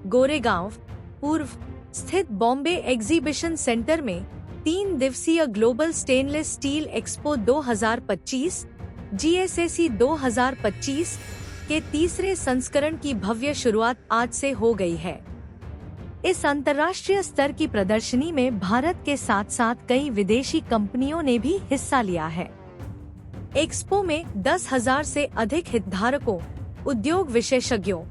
गोरेगांव पूर्व स्थित Bombay exhibition centre में 3 दिवसीय global stainless steel expo 2025 GSSE 2025 के तीसरे संस्करण की भव्य शुरुआत आज से हो गई है। इस अंतर्राष्ट्रीय स्तर की प्रदर्शनी में भारत के साथ साथ कई विदेशी कंपनियों ने भी हिस्सा लिया है। एक्सपो में 10,000 से अधिक हितधारकों, उद्योग विशेषज्ञों,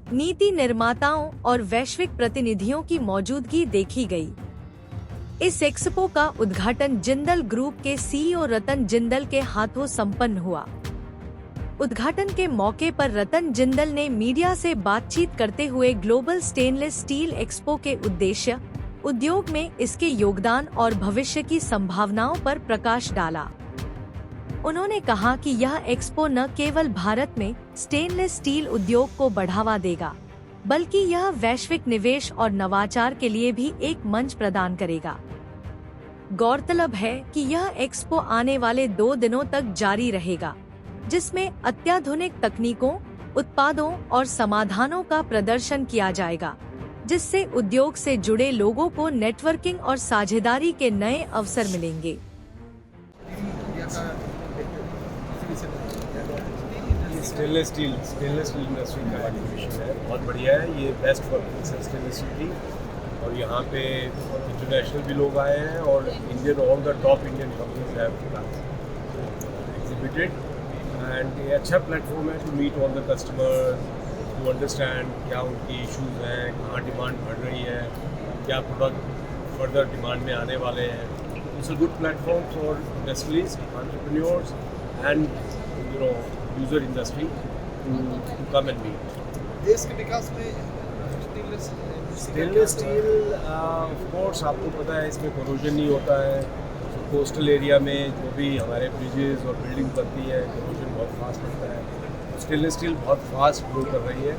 नीति निर्माताओं और वैश्विक प्रतिनिधियों की मौजूदगी देखी गई। इस एक्सपो का उद्घाटन जिंदल ग्रुप के CEO रतन जिंदल के हाथों संपन्न हुआ। उद्घाटन के मौके पर रतन जिंदल ने मीडिया से बातचीत करते हुए ग्लोबल स्टेनलेस स्टील एक्सपो के उद्देश्य, उद्योग में इसके योगदान और भविष्य की संभावनाओं पर प्रकाश डाला। उन्होंने कहा कि यह एक्सपो न केवल भारत में स्टेनलेस स्टील उद्योग को बढ़ावा देगा, बल्कि यह वैश्विक निवेश और नवाचार के लिए भी एक मंच प्रदान करेगा। गौरतलब है कि यह एक्सपो आने वाले 2 दिनों तक जारी रहेगा, जिसमें अत्याधुनिक तकनीकों, उत्पादों और समाधानों का प्रदर्शन किया जाएगा, जिससे उद्योग से जुड़े लोगों को नेटवर्किंग और साझेदारी के नए अवसर मिलेंगे। स्टेनलेस स्टील इंडस्ट्री का एग्जीबिशन है, बहुत बढ़िया है। ये बेस्ट फॉर स्टेनलेस स्टील और यहाँ पे इंटरनेशनल भी लोग आए हैं और all the top Indian companies have exhibited and ये अच्छा प्लेटफॉर्म है to meet all the customer, to understand क्या उनकी इश्यूज हैं, कहाँ डिमांड बढ़ रही है, क्या प्रोडक्ट फर्दर डिमांड में आने वाले हैं। It's a good platform for industries, entrepreneurs and user industry to come and meet. देश के विकास में स्टेनलेस स्टील ऑफ कोर्स आपको पता है इसमें कोरोजन नहीं होता है। कोस्टल एरिया में जो भी हमारे ब्रिजेस और बिल्डिंग बनती है, कोरोजन बहुत फास्ट होता है। स्टेनलेस स्टील बहुत फास्ट ग्रो कर रही है।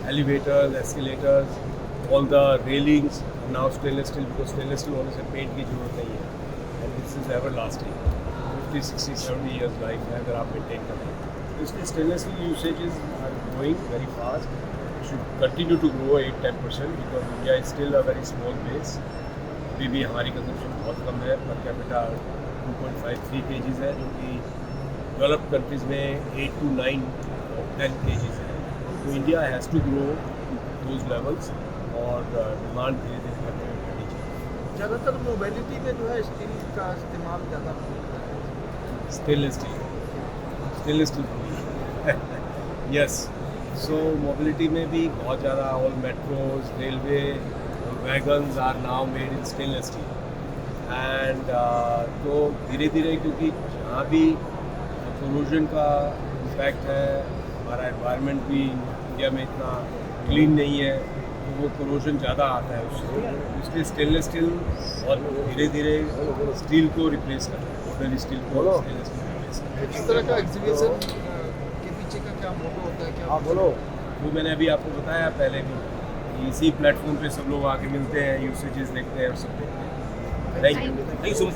Elevators, escalators, all the railings now stainless steel, because stainless steel होने से पेंट की जरूरत नहीं है and this is ever lasting. 50, 60, 70 years life है अगर आप मेंटेन करें। इसलिए stainless steel usages are growing very fast, should continue to grow 8-10% because India is still a very small base. अभी भी हमारी कंजम्पशन बहुत कम है, पर कैपिटा 2.53 kgs है, जो कि डेवलप्ड कंट्रीज़ में 8 to 9 or 10 kgs है। तो India has to grow those levels और डिमांड धीरे धीरे करने में बढ़नी चाहिए। ज़्यादातर मोबिलिटी में जो है स्टील का इस्तेमाल ज़्यादा होता है। Stainless steel yes. So mobility में भी बहुत ज़्यादा all metros, railway, wagons are now made in stainless steel and तो धीरे धीरे, क्योंकि जहाँ भी पोल्यूशन का इम्पैक्ट है, हमारा एनवायरनमेंट भी इंडिया में इतना क्लीन नहीं है, तो वो पोल्यूशन ज़्यादा आता है उससे, इसलिए स्टेनलेस स्टील और धीरे धीरे स्टील को रिप्लेस कर रहा है, ऑर्डिनरी स्टील को स्टेनलेस स्टील रिप्लेस कर रहा है। इस तरह का एग्जीबिशन के पीछे का क्या मोटो होता है, क्या? हाँ बोलो। वो मैंने अभी आपको बताया पहले भी, इसी प्लेटफॉर्म पे सब लोग आके मिलते हैं, यूसेजेस देखते हैं और सब देखते हैं। Thank you so much.